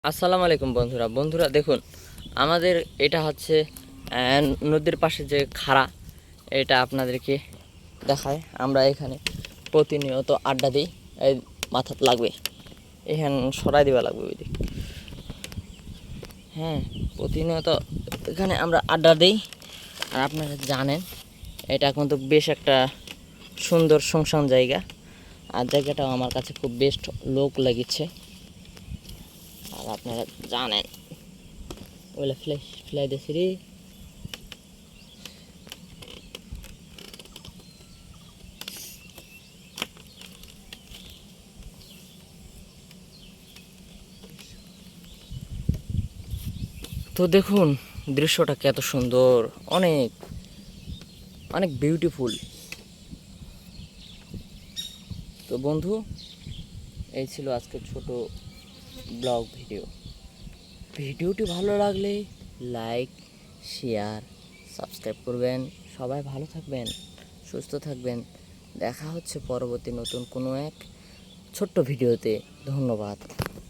আসসালামু আলাইকুম বন্ধুরা দেখুন আমাদের এটা হচ্ছে নদীর পাশে যে খাড়া এটা আপনাদেরকে দেখায়। আমরা এখানে প্রতিনিয়ত আড্ডা দিই। এই মাথাত লাগবে, এখানে সরাই দিবা লাগবে ওই দিক। হ্যাঁ, প্রতিনিয়ত এখানে আমরা আড্ডা দিই। আর আপনারা জানেন এটা কিন্তু বেশ একটা সুন্দর শুনশান জায়গা। আর জায়গাটাও আমার কাছে খুব বেস্ট লোক লেগেছে। আর আপনারা জানেন ওইলা ফ্লাই দিয়েছি রে। তো দেখুন দৃশ্যটা কত সুন্দর, অনেক অনেক বিউটিফুল। তো বন্ধু, এই ছিল আজকের ছোট ব্লগ ভিডিওটি ভালো লাগলে লাইক, শেয়ার, সাবস্ক্রাইব করবেন। সবাই ভালো থাকবেন, সুস্থ থাকবেন। দেখা হচ্ছে পরবর্তী নতুন কোনো এক ছোট্ট ভিডিওতে। ধন্যবাদ।